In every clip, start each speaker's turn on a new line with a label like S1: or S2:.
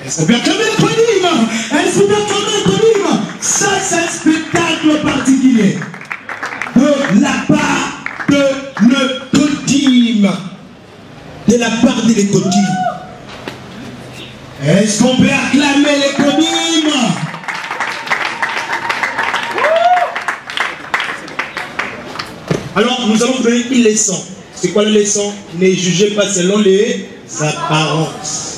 S1: Est-ce qu'on peut acclamer le Codim? Est-ce qu'on peut acclamer le Codim? Ça, c'est un spectacle particulier de la part de le Codim. De la part de le Codim. Est-ce qu'on peut acclamer le Codim? Alors, nous allons donner une leçon. C'est quoi la leçon? Ne jugez pas selon les apparences.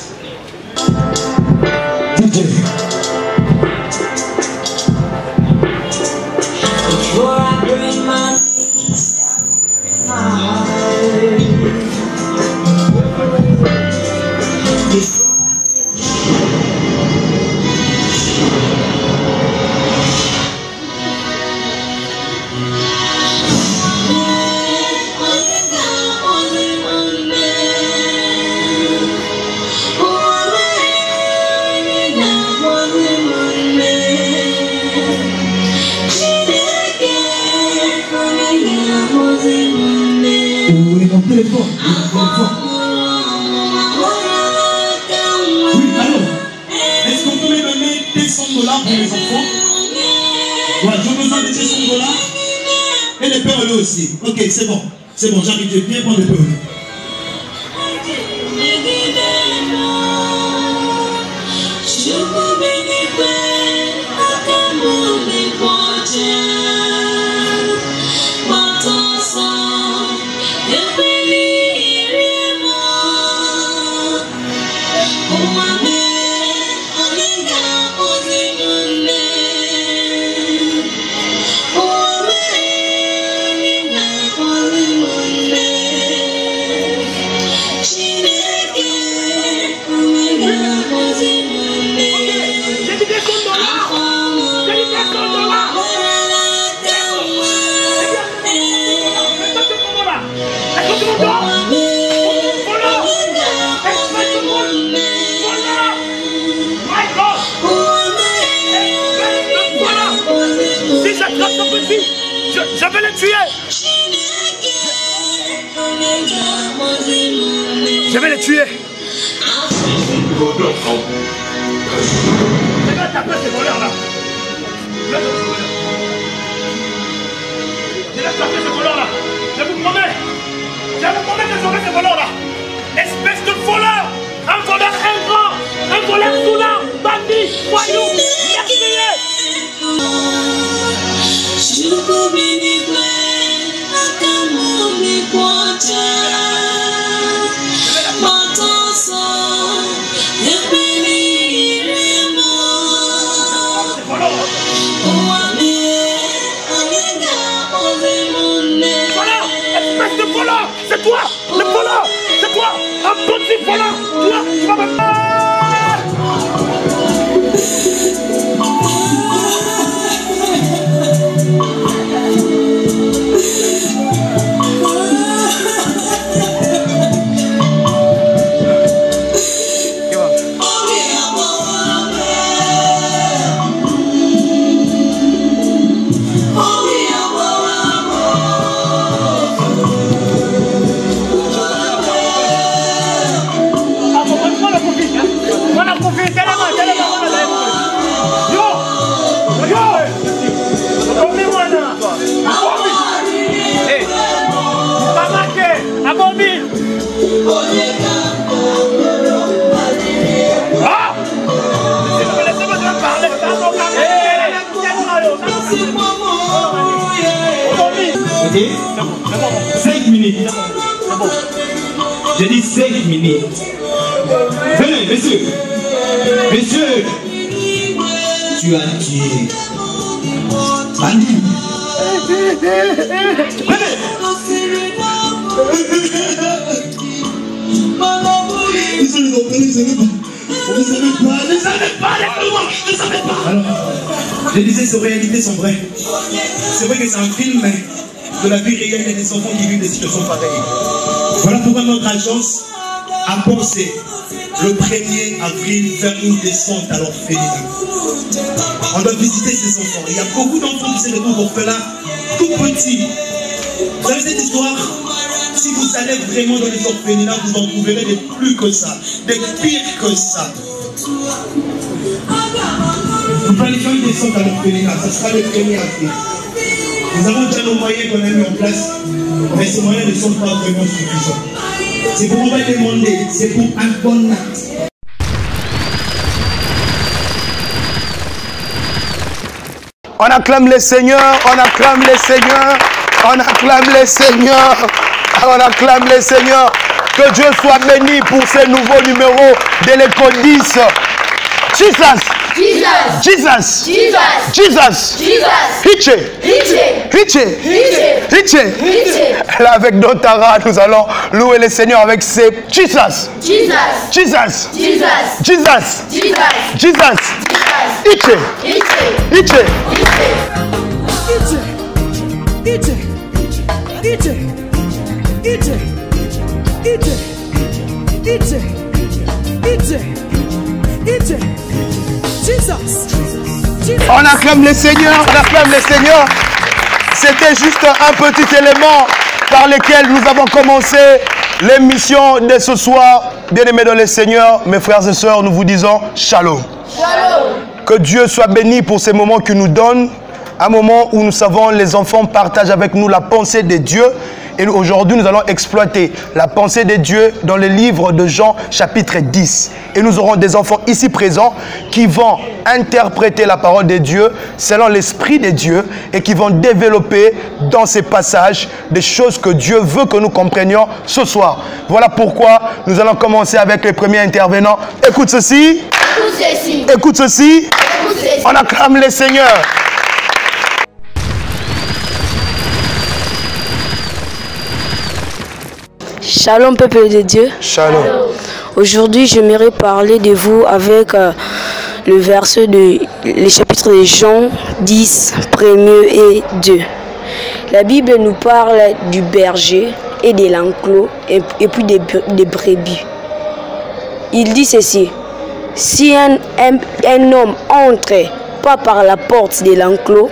S1: Oui, alors, est-ce qu'on peut me donner $200 pour les enfants? Voilà, j'ai besoin de $200. Et les pères aussi. Ok, c'est bon, j'arrive, je viens prendre les pères.
S2: Je vais le tuer. Je vais le tuer. Je vais taper ces voleurs-là. Je vais taper ces voleurs-là. Je vous promets que j'aurai ces voleurs-là. Espèce de voleur. Un voleur ingrat. Un voleur soulant. Bandit. Voyou. Meurtrier. C'est toi, le voleur, c'est toi, un petit voleur, tu vas me...
S1: Ok, 5 minutes. J'ai dit 5 minutes. Venez, monsieur. Monsieur, tu as tué. Bandit. Venez. Ne savez pas, alors, je disais, ces réalités sont vraies. C'est vrai que c'est un film, mais de la vie réelle, il y a des enfants qui vivent des situations pareilles. Voilà pourquoi notre agence a pensé le 1er avril faire une descente à l'orphelinat. On doit visiter ces enfants. Il y a beaucoup d'enfants qui se retrouvent orphelins tout petits. Vous savez cette histoire? Si vous allez vraiment dans les orphelinats, vous en trouverez des plus que ça, des pires que ça. Nous planifions une descente à l'orphelinat. Ce sera le premier acte. Nous avons déjà nos moyens qu'on a mis en place, mais ces moyens ne sont pas vraiment suffisants. C'est pour on va demander, c'est pour un bon acte.
S3: On acclame les seigneurs, on acclame les seigneurs, on acclame les seigneurs, on acclame les seigneurs. Que Dieu soit béni pour ces nouveaux numéros de l'école 10. Jesus! Jesus! Jesus! Jesus! Jesus! Jesus! Là, avec Dotara, nous allons louer le Seigneur avec ses Jesus! Jesus! Jesus! Jesus! Jesus! Jesus! On acclame les seigneurs, on acclame les seigneurs. C'était juste un petit élément par lequel nous avons commencé l'émission de ce soir. Bien-aimés dans les seigneurs, mes frères et sœurs, nous vous disons shalom. Shalom. Que Dieu soit béni pour ces moments qu'il nous donne. Un moment où nous savons les enfants partagent avec nous la pensée de Dieu. Et aujourd'hui, nous allons exploiter la pensée de Dieu dans le livre de Jean, chapitre 10. Et nous aurons des enfants ici présents qui vont interpréter la parole de Dieu selon l'Esprit de Dieu et qui vont développer dans ces passages des choses que Dieu veut que nous comprenions ce soir. Voilà pourquoi nous allons commencer avec les premiers intervenants. Écoute ceci. Écoute ceci. Écoute ceci. Écoute ceci. On acclame les seigneurs.
S4: Shalom peuple de Dieu.
S3: Shalom.
S4: Aujourd'hui, j'aimerais parler de vous avec le verset le chapitre de Jean 10, 1er et 2. La Bible nous parle du berger et de l'enclos et puis des brebis. Il dit ceci: si un homme entre pas par la porte de l'enclos,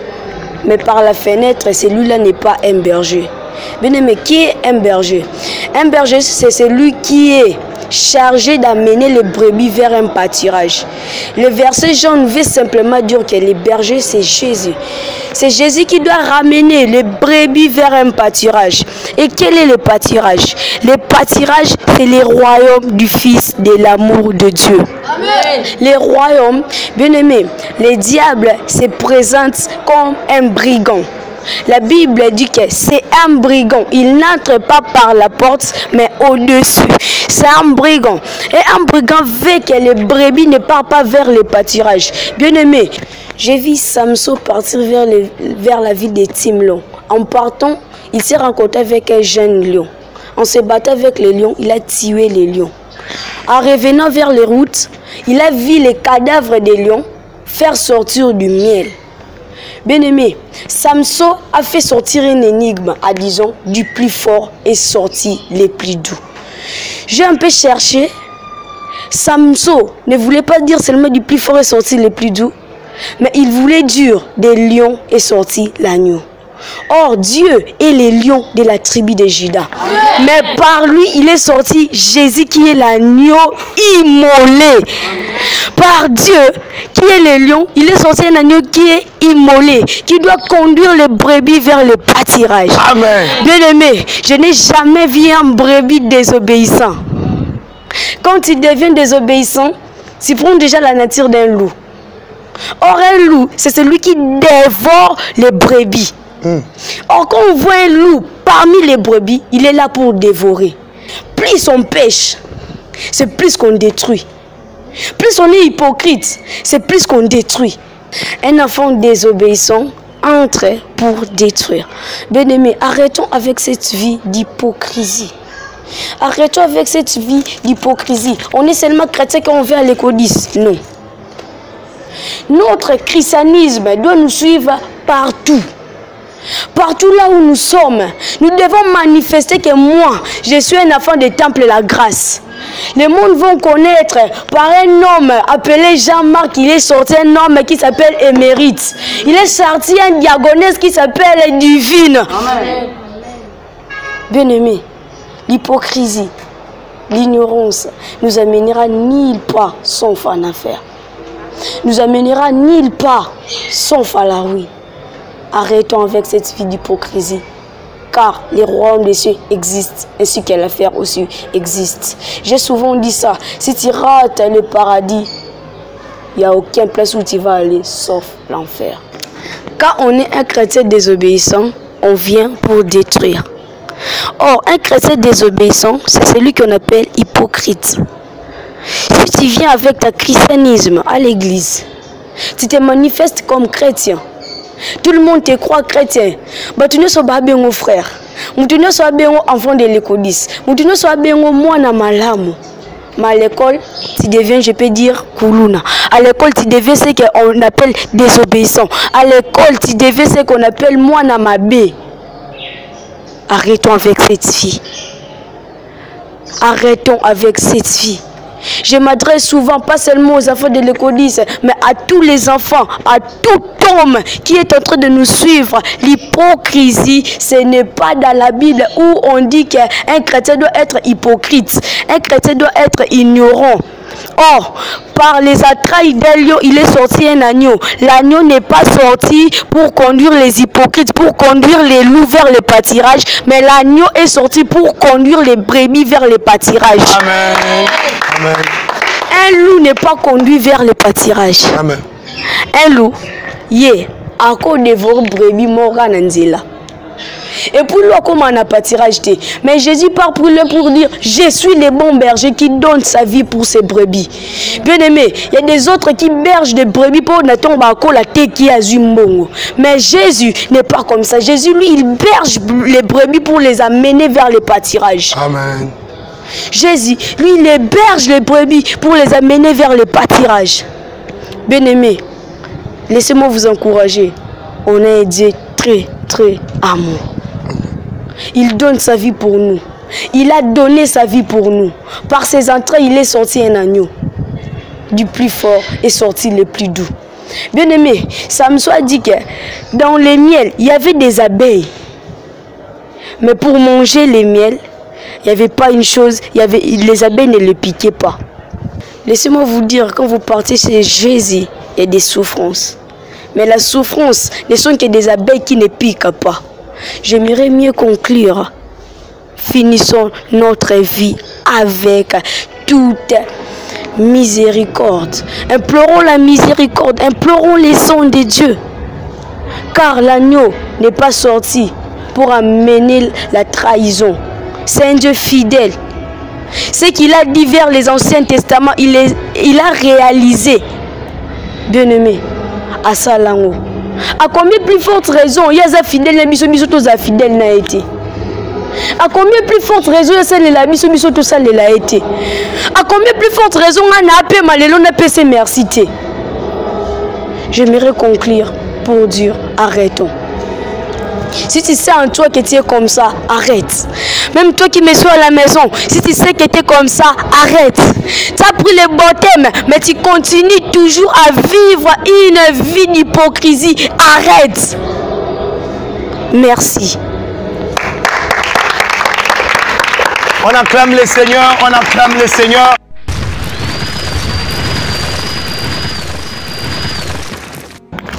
S4: mais par la fenêtre, celui-là n'est pas un berger. Bien-aimé, qui est un berger? Un berger, c'est celui qui est chargé d'amener les brebis vers un pâturage. Le verset Jean veut simplement dire que les bergers, c'est Jésus. C'est Jésus qui doit ramener les brebis vers un pâturage. Et quel est le pâturage? Le pâturage, c'est le royaume du Fils de l'amour de Dieu. Amen. Les royaumes, bien-aimés, le diable se présente comme un brigand. La Bible dit que c'est un brigand. Il n'entre pas par la porte, mais au-dessus. C'est un brigand. Et un brigand veut que les brebis ne partent pas vers le pâturage. Bien-aimé, j'ai vu Samson partir vers la ville de Timlon. En partant, il s'est rencontré avec un jeune lion. En se battant avec les lions, il a tué les lions. En revenant vers les routes, il a vu les cadavres des lions faire sortir du miel. Bien-aimé, Samson a fait sortir une énigme, à disons, du plus fort et sorti les plus doux. J'ai un peu cherché. Samson ne voulait pas dire seulement du plus fort et sorti les plus doux, mais il voulait dire des lions et sorti l'agneau. Or, Dieu est les lions de la tribu de Juda. Mais par lui, il est sorti Jésus qui est l'agneau immolé. Par Dieu, qui est le lion, il est sorti un agneau qui est immolé, qui doit conduire les brebis vers le pâturage. Amen. Bien-aimé, je n'ai jamais vu un brebis désobéissant. Quand il devient désobéissant, il prend déjà la nature d'un loup. Or, un loup, c'est celui qui dévore les brebis. Or, quand on voit un loup parmi les brebis, il est là pour dévorer. Plus on pêche, c'est plus qu'on détruit. Plus on est hypocrite, c'est plus qu'on détruit. Un enfant désobéissant entre pour détruire. Bien-aimés, arrêtons avec cette vie d'hypocrisie. Arrêtons avec cette vie d'hypocrisie. On est seulement chrétien quand on vient à l'école 10. Non. Notre christianisme doit nous suivre partout. Partout là où nous sommes, nous devons manifester que moi, je suis un enfant du temple de la grâce. Les monde vont connaître par un homme appelé Jean-Marc. Il est sorti un homme qui s'appelle Émérite. Il est sorti un diagonesse qui s'appelle Divine. Bien-aimé, l'hypocrisie L'ignorance nous amènera nulle part sauf en affaire. Nous amènera nulle part sauf à la ruine. Arrêtons avec cette vie d'hypocrisie. Car les royaumes des cieux existent, ainsi que l'affaire aussi existe. J'ai souvent dit ça. Si tu rates le paradis, il n'y a aucune place où tu vas aller, sauf l'enfer. Quand on est un chrétien désobéissant, on vient pour détruire. Or, un chrétien désobéissant, c'est celui qu'on appelle hypocrite. Si tu viens avec ta christianisme à l'église, tu te manifestes comme chrétien. Tout le monde te croit chrétien. Bah, tu ne sois pas bien mon frère. Tu ne sois pas bien enfant de l'écodis. Tu ne sois pas bien moi na malamu. Mais à l'école, tu deviens, je peux dire, Koulouna. À l'école, tu deviens ce qu'on appelle désobéissant. À l'école, tu deviens ce qu'on appelle moi na mabé. Arrêtons avec cette fille. Arrêtons avec cette fille. Je m'adresse souvent, pas seulement aux enfants de l'écodis, mais à tous les enfants, à tout homme qui est en train de nous suivre. L'hypocrisie, ce n'est pas dans la Bible où on dit qu'un chrétien doit être hypocrite. Un chrétien doit être ignorant. Or, par les entrailles d'un lion, il est sorti un agneau. L'agneau n'est pas sorti pour conduire les hypocrites, pour conduire les loups vers le pâturage, mais l'agneau est sorti pour conduire les brebis vers le pâturage. Amen. Amen. Un loup n'est pas conduit vers le pâturage. Amen. Un loup, à cause de vos brebis morananzela. Et pour lui, comme on a pâturage. Mais Jésus part pour lui pour dire, je suis le bon berger qui donne sa vie pour ses brebis. Bien aimé, il y a des autres qui bergent des brebis pour n'attendre la tête qui a zumbongo. Mais Jésus n'est pas comme ça. Jésus, lui, il berge les brebis pour les amener vers le pâturage. Amen. Jésus, lui, il héberge les brebis pour les amener vers le pâturage. Bien aimé, laissez-moi vous encourager. On a un Dieu très, très amour. Il donne sa vie pour nous. Il a donné sa vie pour nous. Par ses entrailles, il est sorti un agneau. Du plus fort est sorti le plus doux. Bien aimé, Samson a dit que dans les miels, il y avait des abeilles. Mais pour manger les miels, il n'y avait pas une chose, les abeilles ne les piquaient pas. Laissez-moi vous dire, quand vous partez chez Jésus, il y a des souffrances. Mais la souffrance ne sont que des abeilles qui ne piquent pas. J'aimerais mieux conclure. Finissons notre vie avec toute miséricorde. Implorons la miséricorde, implorons les sons de Dieu. Car l'agneau n'est pas sorti pour amener la trahison. C'est un Dieu fidèle. Ce qu'il a dit vers les Anciens Testaments, il a réalisé. Bien aimé, à Salango. À combien plus forte raison, il y a des fidèles, les miso tous les fidèles n'a été. À combien plus forte raison, il y a celle la miso tous ça l'a été. À combien plus forte raison, on a appelé Malélo, on a appelé ses merci. J'aimerais conclure pour dire, arrêtons. Si tu sais en toi que tu es comme ça, arrête. Même toi qui me suis à la maison, si tu sais que tu es comme ça, arrête. Tu as pris le baptême, mais tu continues toujours à vivre une vie d'hypocrisie. Arrête. Merci.
S3: On acclame le Seigneur, on acclame le Seigneur.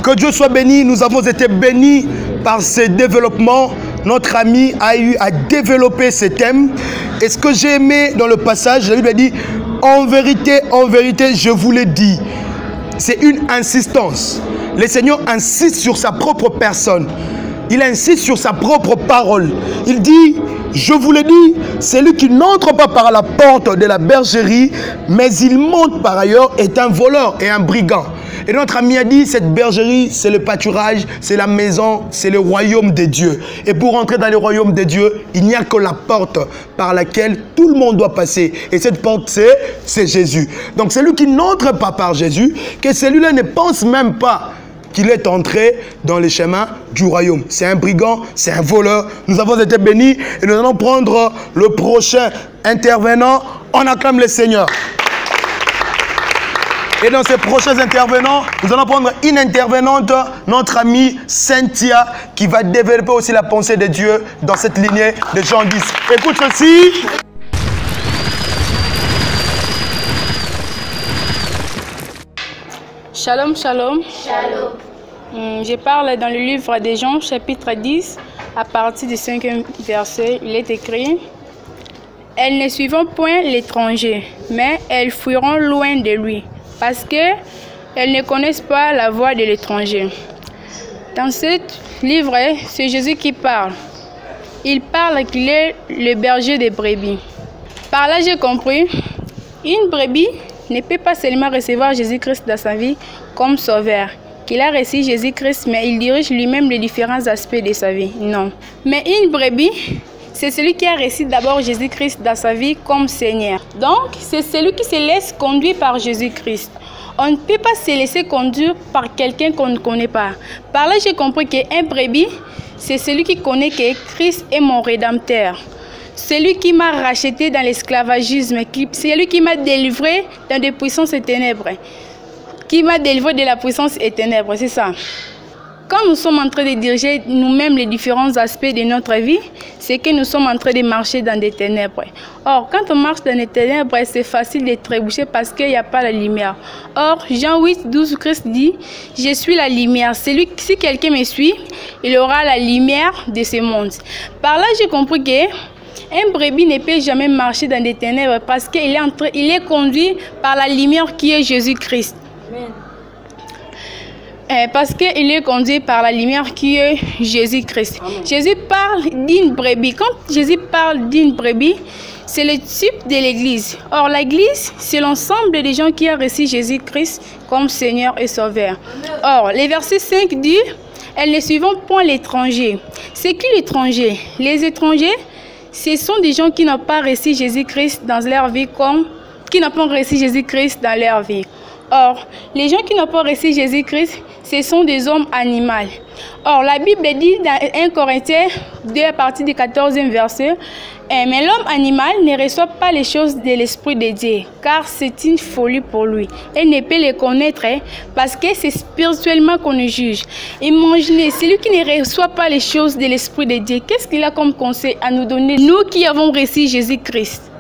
S3: Que Dieu soit béni, nous avons été bénis par ce développement. Notre ami a eu à développer ce thème. Et ce que j'ai aimé dans le passage, la Bible dit, en vérité, je vous l'ai dit. C'est une insistance. Le Seigneur insiste sur sa propre personne. Il insiste sur sa propre parole. Il dit, je vous l'ai dit, celui qui n'entre pas par la porte de la bergerie, mais il monte par ailleurs, est un voleur et un brigand. Et notre ami a dit, cette bergerie, c'est le pâturage, c'est la maison, c'est le royaume de Dieu. Et pour entrer dans le royaume de Dieu, il n'y a que la porte par laquelle tout le monde doit passer. Et cette porte, c'est Jésus. Donc celui qui n'entre pas par Jésus, que celui-là ne pense même pas qu'il est entré dans les chemins du royaume. C'est un brigand, c'est un voleur. Nous avons été bénis et nous allons prendre le prochain intervenant. On acclame le Seigneur. Et dans ces prochains intervenants, nous allons prendre une intervenante, notre amie Cynthia, qui va développer aussi la pensée de Dieu dans cette lignée de Jean 10. Écoute ceci.
S5: Shalom, shalom. Shalom. Je parle dans le livre des Jean, chapitre 10, à partir du 5e verset. Il est écrit: elles ne suivront point l'étranger, mais elles fuiront loin de lui, parce qu'elles ne connaissent pas la voie de l'étranger. Dans ce livre, c'est Jésus qui parle. Il parle qu'il est le berger des brebis. Par là, j'ai compris, une brebis ne peut pas seulement recevoir Jésus-Christ dans sa vie comme sauveur, qu'il a reçu Jésus-Christ, mais il dirige lui-même les différents aspects de sa vie. Non. Mais une brebis, c'est celui qui a reçu d'abord Jésus-Christ dans sa vie comme Seigneur. Donc, c'est celui qui se laisse conduire par Jésus-Christ. On ne peut pas se laisser conduire par quelqu'un qu'on ne connaît pas. Par là, j'ai compris qu'un brebis, c'est celui qui connaît que Christ est mon Rédempteur. Celui qui m'a racheté dans l'esclavagisme, celui qui m'a délivré dans des puissances et ténèbres. Qui m'a délivré de la puissance et ténèbres, c'est ça. Quand nous sommes en train de diriger nous-mêmes les différents aspects de notre vie, c'est que nous sommes en train de marcher dans des ténèbres. Or, quand on marche dans les ténèbres, c'est facile de trébucher parce qu'il n'y a pas la lumière. Or, Jean 8, 12, Christ dit: je suis la lumière. Si quelqu'un me suit, il aura la lumière de ce monde. Par là, j'ai compris que un brebis ne peut jamais marcher dans des ténèbres parce qu'il est conduit par la lumière qui est Jésus-Christ. Parce qu'il est conduit par la lumière qui est Jésus-Christ. Jésus parle d'une brebis. Quand Jésus parle d'une brebis, c'est le type de l'Église. Or, l'Église, c'est l'ensemble des gens qui ont reçu Jésus-Christ comme Seigneur et Sauveur. Or, le verset 5 dit: elles ne suivront point l'étranger. C'est qui l'étranger? Les étrangers, ce sont des gens qui n'ont pas reçu Jésus-Christ dans leur vie qui n'ont pas reçu Jésus-Christ dans leur vie. Or, les gens qui n'ont pas reçu Jésus-Christ, ce sont des hommes animaux. Or, la Bible dit dans 1 Corinthiens 2 à partir du 14e verset: mais l'homme animal ne reçoit pas les choses de l'Esprit de Dieu, car c'est une folie pour lui. Il ne peut les connaître parce que c'est spirituellement qu'on le juge. Imaginez, celui qui ne reçoit pas les choses de l'Esprit de Dieu, qu'est-ce qu'il a comme conseil à nous donner, nous qui avons reçu Jésus-Christ?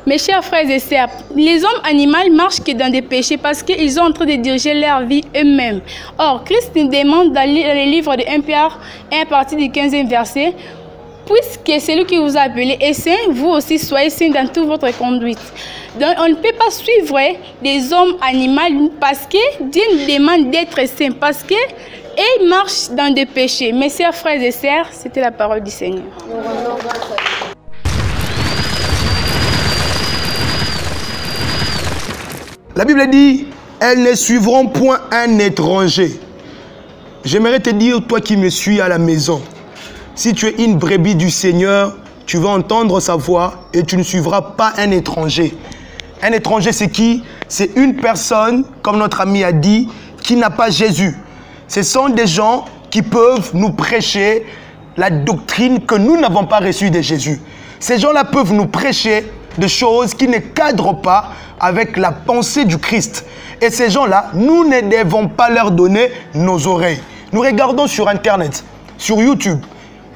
S5: Mes chers frères et sœurs, les hommes animaux marchent que dans des péchés parce qu'ils sont en train de diriger leur vie eux-mêmes. Or, Christ nous demande dans le livre de 1 Pierre 1 à partir du 15e verset: puisque celui qui vous a appelé est saint, vous aussi soyez saints dans toute votre conduite. Donc, on ne peut pas suivre des hommes animaux parce que Dieu nous demande d'être saints, parce qu'ils marchent dans des péchés. Mes chers frères et sœurs, c'était la parole du Seigneur.
S3: La Bible dit: elles ne suivront point un étranger. J'aimerais te dire, toi qui me suis à la maison, si tu es une brebis du Seigneur, tu vas entendre sa voix et tu ne suivras pas un étranger. Un étranger, c'est qui? C'est une personne, comme notre ami a dit, qui n'a pas Jésus. Ce sont des gens qui peuvent nous prêcher la doctrine que nous n'avons pas reçue de Jésus. Ces gens-là peuvent nous prêcher des choses qui ne cadrent pas avec la pensée du Christ. Et ces gens-là, nous ne devons pas leur donner nos oreilles. Nous regardons sur Internet, sur YouTube,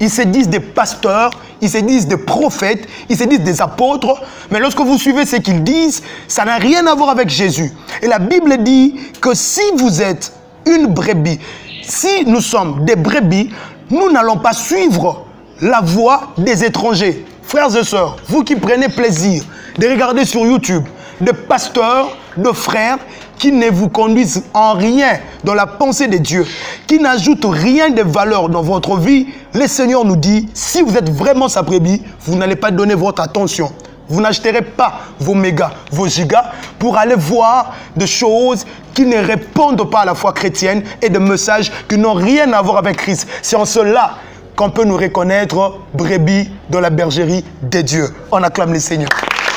S3: ils se disent des pasteurs, ils se disent des prophètes, ils se disent des apôtres, mais lorsque vous suivez ce qu'ils disent, ça n'a rien à voir avec Jésus. Et la Bible dit que si vous êtes une brebis, si nous sommes des brebis, nous n'allons pas suivre la voie des étrangers. Frères et sœurs, vous qui prenez plaisir de regarder sur YouTube des pasteurs, de frères qui ne vous conduisent en rien dans la pensée de Dieu, qui n'ajoutent rien de valeur dans votre vie, le Seigneur nous dit, si vous êtes vraiment sa brebis, vous n'allez pas donner votre attention. Vous n'achèterez pas vos mégas, vos gigas pour aller voir des choses qui ne répondent pas à la foi chrétienne et des messages qui n'ont rien à voir avec Christ. C'est en cela qu'on peut nous reconnaître brebis dans la bergerie de Dieu. On acclame le Seigneur.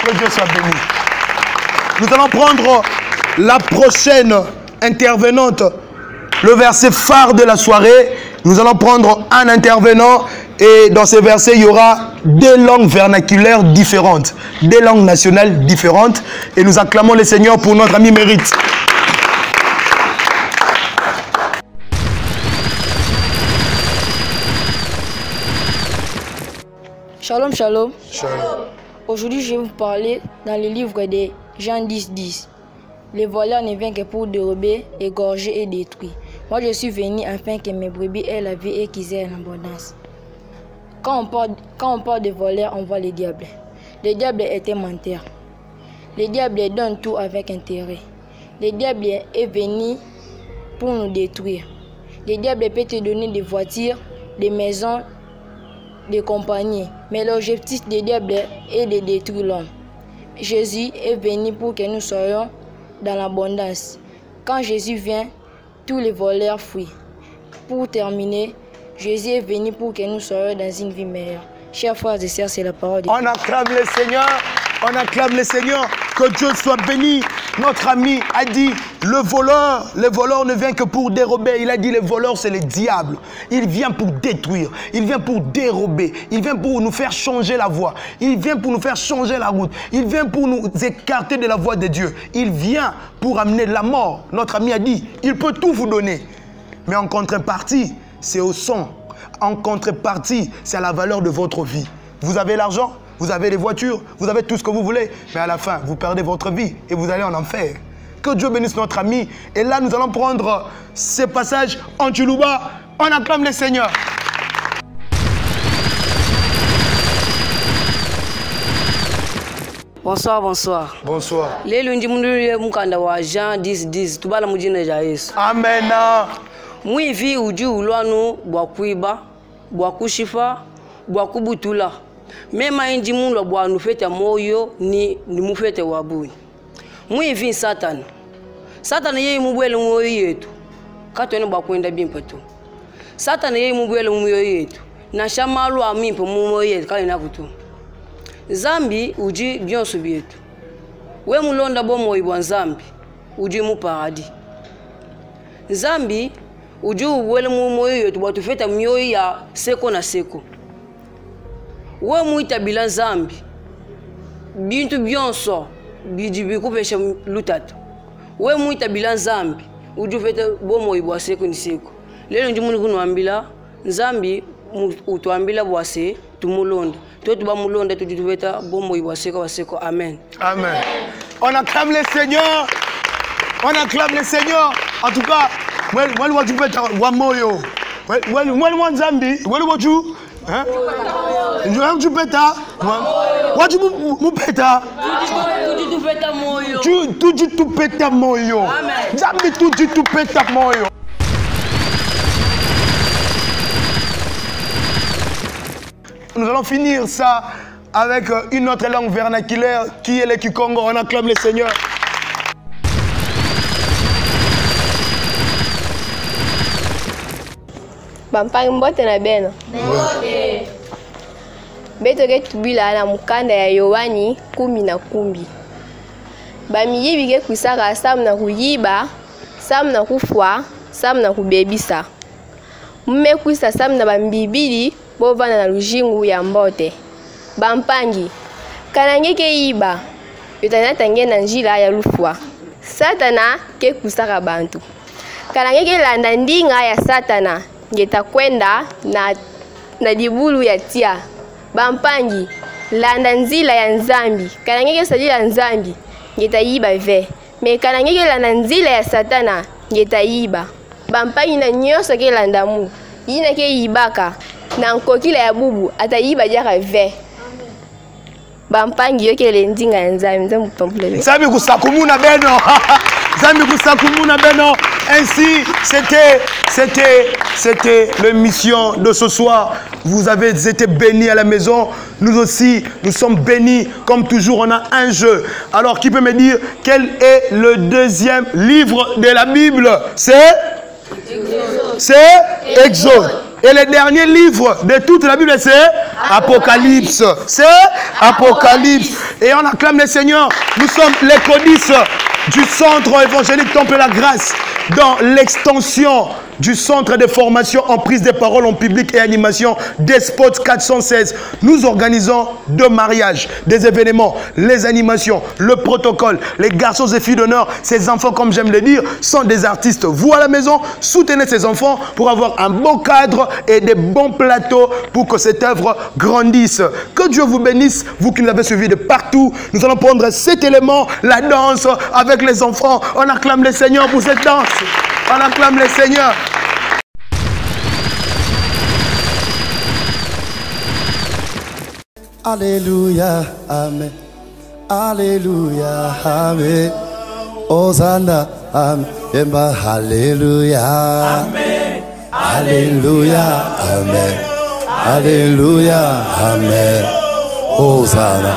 S3: Que Dieu soit béni. Nous allons prendre la prochaine intervenante, le verset phare de la soirée. Nous allons prendre un intervenant et dans ce verset, il y aura deux langues vernaculaires différentes, deux langues nationales différentes. Et nous acclamons le Seigneur pour notre ami Mérite.
S4: Shalom, shalom.
S3: Shalom.
S4: Aujourd'hui, je vais vous parler dans le livre de Jean 10, 10. Les voleurs ne viennent que pour dérober, égorger et détruire. Moi, je suis venu afin que mes brebis aient la vie et qu'ils aient en abondance. Quand on parle de voleurs, on voit le diable. Le diable est un menteur. Le diable donne tout avec intérêt. Le diable est venu pour nous détruire. Le diable peut te donner des voitures, des maisons, des compagnies. Mais l'objectif du diable est de détruire l'homme. Jésus est venu pour que nous soyons dans l'abondance. Quand Jésus vient, tous les voleurs fuient. Pour terminer, Jésus est venu pour que nous soyons dans une vie meilleure. Chers frères et sœurs, c'est la parole de Dieu.
S3: On acclame le Seigneur. On acclame le Seigneur. Que Dieu soit béni. Notre ami a dit, le voleur ne vient que pour dérober. Il a dit, le voleur, c'est le diable. Il vient pour détruire. Il vient pour dérober. Il vient pour nous faire changer la voie. Il vient pour nous faire changer la route. Il vient pour nous écarter de la voie de Dieu. Il vient pour amener la mort. Notre ami a dit, il peut tout vous donner. Mais en contrepartie, c'est au sang. En contrepartie, c'est à la valeur de votre vie. Vous avez l'argent, vous avez les voitures, vous avez tout ce que vous voulez. Mais à la fin, vous perdez votre vie et vous allez en enfer. Que Dieu bénisse notre ami. Et là, nous allons prendre ces passages en Tchoulouba. On acclame le Seigneur.
S6: Bonsoir, bonsoir.
S3: Bonsoir.
S6: Lelo ndimundu mukanda wa Jean 10:10 tubala mujina ja Yesu.
S3: Amen.
S6: Mwivi uji ulwanu bwa kuiba, bwa kushifa, bwa kubutula. Mema inji mundu bwa nufete moyo ni mufete wabuni. Mwivi Satan. Satan yeye mubwele moyo yetu. Katone bwa kwenda bimpetu. Satan yeye mubwele moyo yetu. Na shamalu amimpo moyo yetu kali nakutu. Zambi uji byonso byetu. We mulonda bomo ibwa Nzambi uji mu paradis. Zambi uji uwele mu moyo yetu batufeta myoyo ya seko na seko. We muita bila Nzambi bintu byonso biji bikupesha lutatu. We muita bila Nzambi uji ufeta bomo ibwa seko ni seko. Lelo njimuni kunwambila Nzambi utuambila bwase tumulonda. Amen.
S3: Amen. On acclame le Seigneur. On acclame le Seigneur. En tout cas, moi tu peux voir moyo. Moi Nzambi, moi tu hein? Tu peux ta. Moi tu mu peta. Tu peta moyo. Nzambi tu peta moyo. Nous allons finir ça avec une autre langue vernaculaire qui est le Kikongo. On acclame le Seigneur.
S7: Bampangi mbote na beno. Mbote. Beto ke tubila na mukanda ya Yohani 10:10. Bamiyibi ke kusaka samu na kuyiba, samu na kufwa, samu na kubebisa. Mmekwisa samu na bambibili bovana na lujingu ya mbote. Bampangi kanangeke iba yotanatange na njila ya lufwa. Satana ke kusaka bantu. Kanangeke landa ndinga ya Satana ngeta kwenda na dibulu ya tia. Bampangi landa nzila ya Nzambi. Kanangeke sajila Nzambi ngeta iba ve. Me kanangeke landa nzila ya Satana ngeta iba. Bampangi na nyoso ke landa mu. Yina ke ibaka na nkokila ya bubu atayiba jaka ve. Bampangi yoke le ndinga ya Nzambi nzambu pampule.
S3: Nzambi kusakumuna beno. Nzambi kusakumuna beno. Ainsi, c'était l'émission de ce soir. Vous avez été bénis à la maison. Nous aussi, nous sommes bénis. Comme toujours, on a un jeu. Alors, qui peut me dire quel est le deuxième livre de la Bible? C'est Exode. Et le dernier livre de toute la Bible, c'est Apocalypse. C'est Apocalypse. Et on acclame le Seigneur. Nous sommes les codices du centre évangélique Temple de la Grâce dans l'extension du Centre de formation en prise de parole en public et animation des spots 416. Nous organisons 2 mariages, des événements, les animations, le protocole, les garçons et filles d'honneur. Ces enfants, comme j'aime le dire, sont des artistes. Vous à la maison, soutenez ces enfants pour avoir un bon cadre et des bons plateaux pour que cette œuvre grandisse. Que Dieu vous bénisse, vous qui nous avez suivis de partout. Nous allons prendre cet élément, la danse avec les enfants. On acclame le Seigneur pour cette danse. On acclame le Seigneur.
S8: Alléluia, Amen. Alléluia, Amen. Hosanna, Amen. Alléluia. Amen. Alléluia, Amen. Alléluia, Amen. Hosanna.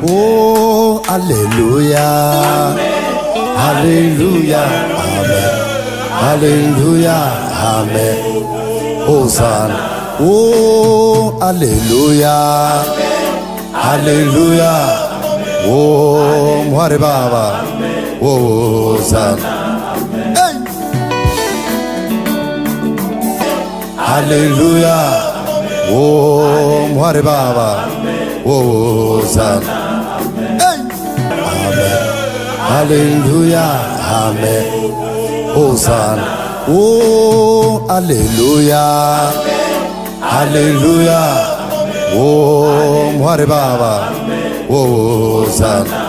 S8: Oh, Alléluia. Alléluia, Amen. Alléluia, Amen. Hosanna. Oh, Alléluia. Alléluia. Oh, Mware Baba. Oh, Hosanna. Hey. Alléluia. Oh, Mware Baba. Oh, Hosanna. Hey. Amen. Alléluia. Amen. Hosanna. Oh, Alléluia. Alléluia. Oh, Mware Baba. Oh, Hosanna.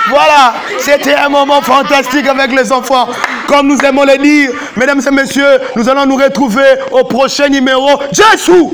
S3: Voilà, c'était un moment fantastique avec les enfants. Comme nous aimons le dire, mesdames et messieurs, nous allons nous retrouver au prochain numéro. Jésus!